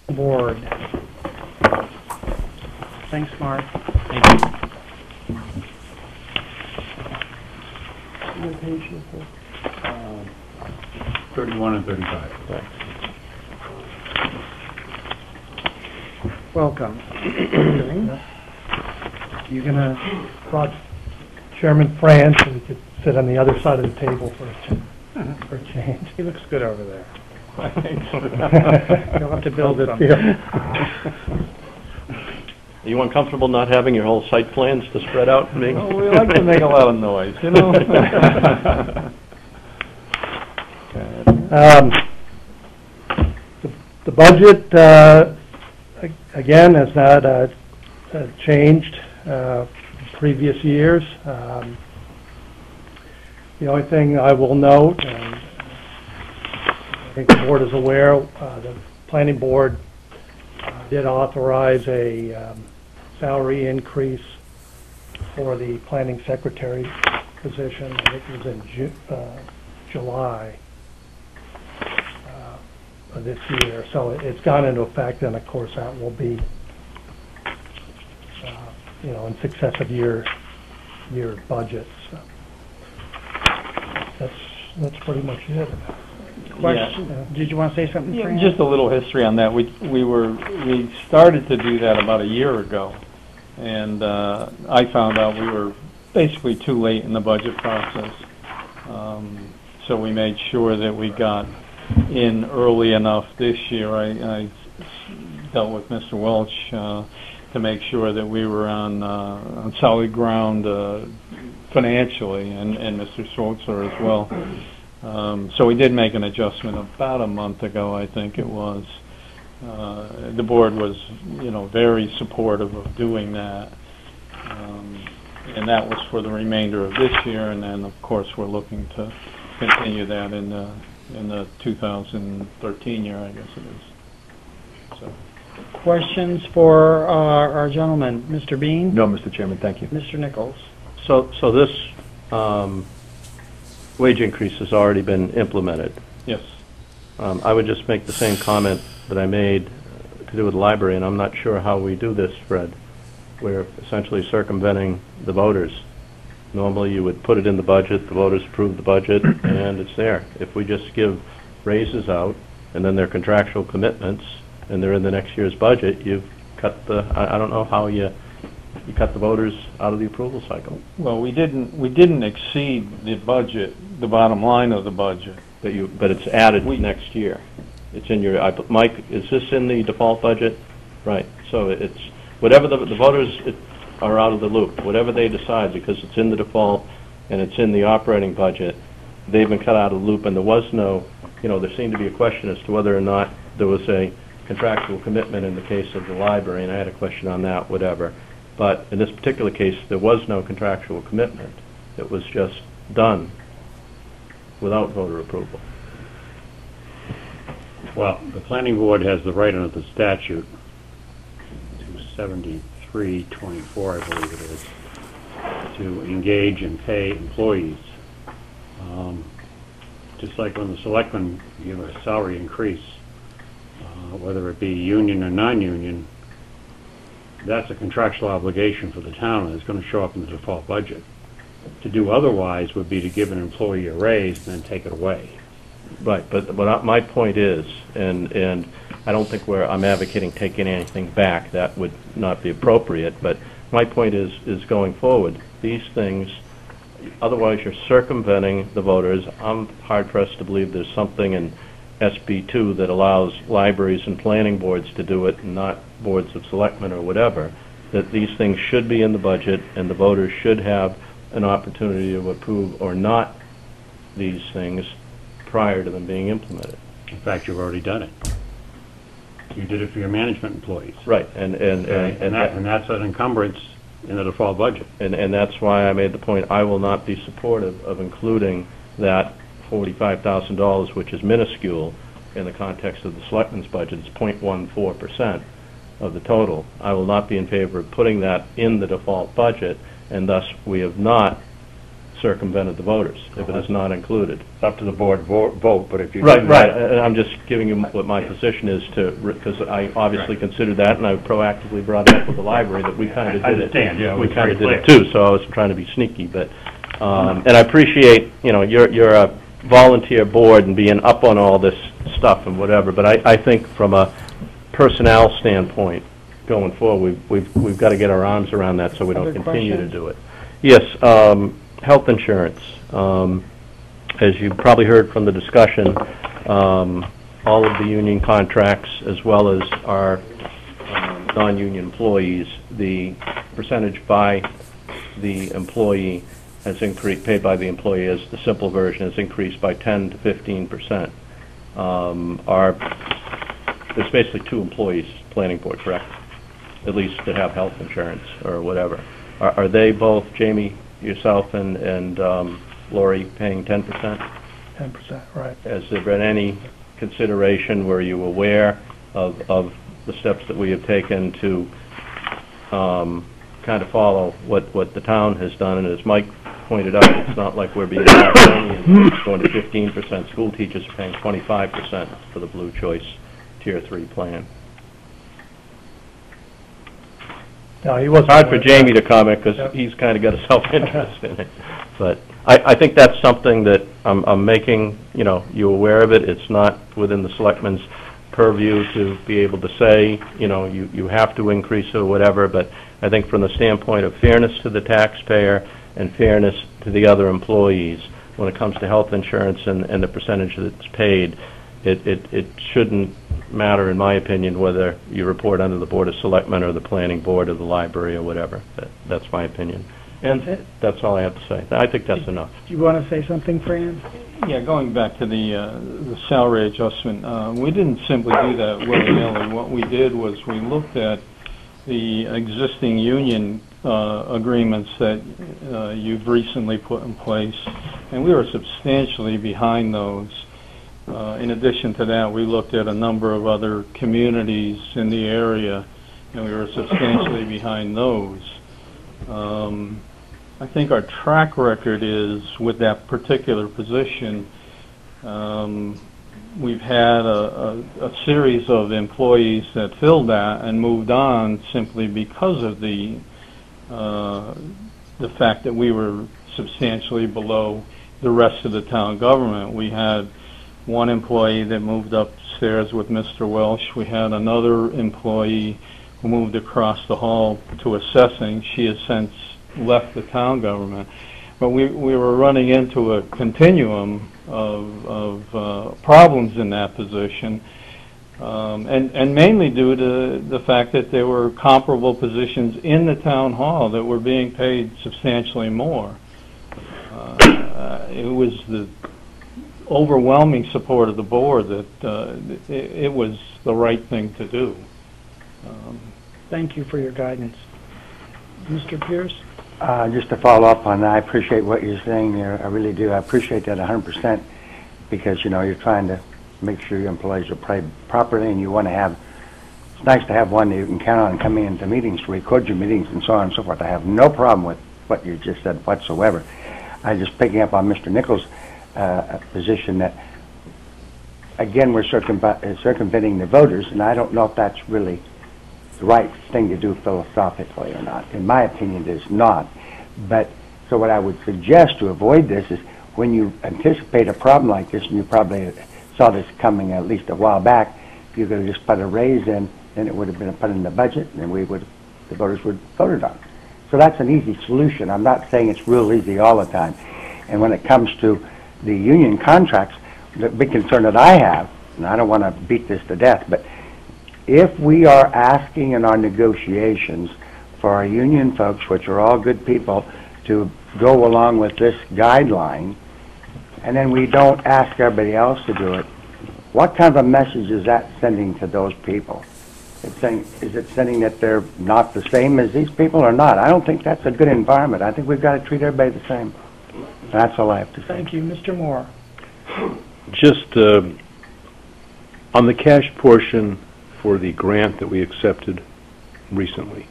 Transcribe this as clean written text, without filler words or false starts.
Board. Thanks, Mark. Thank you. What page is it? 31 and 35. Thanks. Welcome. You're going to brought Chairman France, and he could sit on the other side of the table for a change. He looks good over there. You'll have to build it. Are you uncomfortable not having your whole site plans to spread out for me? Well, we like to make a lot of noise, you know? The budget, again, has not changed previous years. The only thing I will note, and I think the board is aware, the planning board did authorize a salary increase for the planning secretary position. I think it was in July of this year. So it's gone into effect, and of course that will be, in successive year budgets. So that's pretty much it. Question? Yeah. Did you want to say something, Yeah, Fran? just a little history on that. We started to do that about a year ago, and I found out we were basically too late in the budget process. So we made sure that we got in early enough this year. I dealt with Mr. Welch to make sure that we were on solid ground financially, and Mr. Schwartzer as well. So we did make an adjustment about a month ago, I think it was. The board was, very supportive of doing that, and that was for the remainder of this year. And then, of course, we're looking to continue that in the 2013 year, I guess it is. So. Questions for our gentleman, Mr. Bean? No, Mr. Chairman, thank you. Mr. Nichols? So this wage increase has already been implemented. Yes. I would just make the same comment that I made to do with the library, and I'm not sure how we do this, Fred. We're essentially circumventing the voters. Normally you would put it in the budget, the voters approve the budget, and it's there. If we just give raises out, and then they're contractual commitments, and they're in the next year's budget, you've cut the, I don't know how you cut the voters out of the approval cycle. Well, we didn't exceed the budget, the bottom line of the budget. But it's added next year. It's in your, Mike, is this in the default budget? Right. So it's whatever the voters are out of the loop. Whatever they decide, because it's in the default and it's in the operating budget, they've been cut out of the loop. And there was no, there seemed to be a question as to whether or not there was a contractual commitment in the case of the library, and I had a question on that, whatever. But in this particular case, there was no contractual commitment. It was just done without voter approval. Well, the planning board has the right under the statute, 273-24, I believe it is, to engage and pay employees. Just like when the selectmen give a salary increase, whether it be union or non-union, that's a contractual obligation for the town, and it's going to show up in the default budget. To do otherwise would be to give an employee a raise and then take it away. Right, but my point is, and I don't think I'm advocating taking anything back. That would not be appropriate. But my point is going forward, these things, otherwise you're circumventing the voters. I'm hard-pressed to believe there's something in SB2 that allows libraries and planning boards to do it, and not boards of selectmen or whatever, that these things should be in the budget, and the voters should have an opportunity to approve or not these things prior to them being implemented. In fact, you've already done it. You did it for your management employees. Right, and that's an encumbrance in the default budget. And that's why I made the point, I will not be supportive of including that $45,000, which is minuscule in the context of the selectmen's budget. It's 0.14% of the total. I will not be in favor of putting that in the default budget, and thus we have not circumvented the voters, if it is not included. It's up to the board vote, but if you... Right. And I'm just giving you what my position is because I obviously considered that, and I proactively brought it up with the library that we kind of did it. I understand, yeah. We kind of did it too, so I was trying to be sneaky, but, and I appreciate, you're a volunteer board and being up on all this stuff and whatever, but I think from a personnel standpoint, going forward, we've got to get our arms around that so we don't Other continue to questions? do it. Yes, health insurance. As you probably heard from the discussion, all of the union contracts as well as our non-union employees, the percentage by the employee has increased, paid by the employee as the simple version has increased by 10 to 15%. There's basically 2 employees, planning board, correct? At least that have health insurance or whatever. Are they both, Jamie, yourself, and Lori, paying 10%? 10%, right. Has there been any consideration, were you aware of the steps that we have taken to kind of follow what the town has done? And as Mike pointed out, it's not like we're being going to 15%. School teachers are paying 25% for the Blue Choice Tier 3 plan. No, he wasn't. Hard for aware of Jamie that. to comment because Yep. he's kind of got a self-interest in it. But I think that's something that I'm making, you aware of it. It's not within the selectmen's purview to be able to say, you have to increase it or whatever, but I think from the standpoint of fairness to the taxpayer and fairness to the other employees, when it comes to health insurance and the percentage that's paid, it shouldn't matter, in my opinion, whether you report under the Board of Selectmen or the Planning Board or the library or whatever. That's my opinion. And that's all I have to say. I think that's enough. Do you want to say something, Fran? Yeah, going back to the salary adjustment, we didn't simply do that willy-nilly. What we did was we looked at the existing union agreements that you've recently put in place, and we were substantially behind those. In addition to that, we looked at a number of other communities in the area, and we were substantially behind those. I think our track record is, with that particular position, we've had a series of employees that filled that and moved on simply because of the fact that we were substantially below the rest of the town government. We had one employee that moved upstairs with Mr. Welsh. We had another employee who moved across the hall to assessing. She has since left the town government. But we were running into a continuum of problems in that position, and mainly due to the fact that there were comparable positions in the town hall that were being paid substantially more. It was the overwhelming support of the board that it was the right thing to do. Thank you for your guidance. Mr. Pierce? Just to follow up on that, I appreciate what you're saying there. I really do. I appreciate that 100% because, you're trying to make sure your employees are paid properly, and you want to have, it's nice to have one that you can count on and come into meetings to record your meetings and so on and so forth. I have no problem with what you just said whatsoever. I'm just picking up on Mr. Nichols' position that, again, we're circumventing the voters, and I don't know if that's really the right thing to do philosophically or not. In my opinion, it is not. But so what I would suggest to avoid this is when you anticipate a problem like this, and you probably saw this coming at least a while back, if you could have just put a raise in, then it would have been put in the budget, and the voters would have voted on it. So that's an easy solution. I'm not saying it's real easy all the time. And when it comes to the union contracts, the big concern that I have, and I don't want to beat this to death, but if we are asking in our negotiations for our union folks, which are all good people, to go along with this guideline, and then we don't ask everybody else to do it, what kind of a message is that sending to those people? Is it sending that they're not the same as these people or not? I don't think that's a good environment. I think we've got to treat everybody the same. That's all I have to say. Thank you. Mr. Moore? Just on the cash portion for the grant that we accepted recently,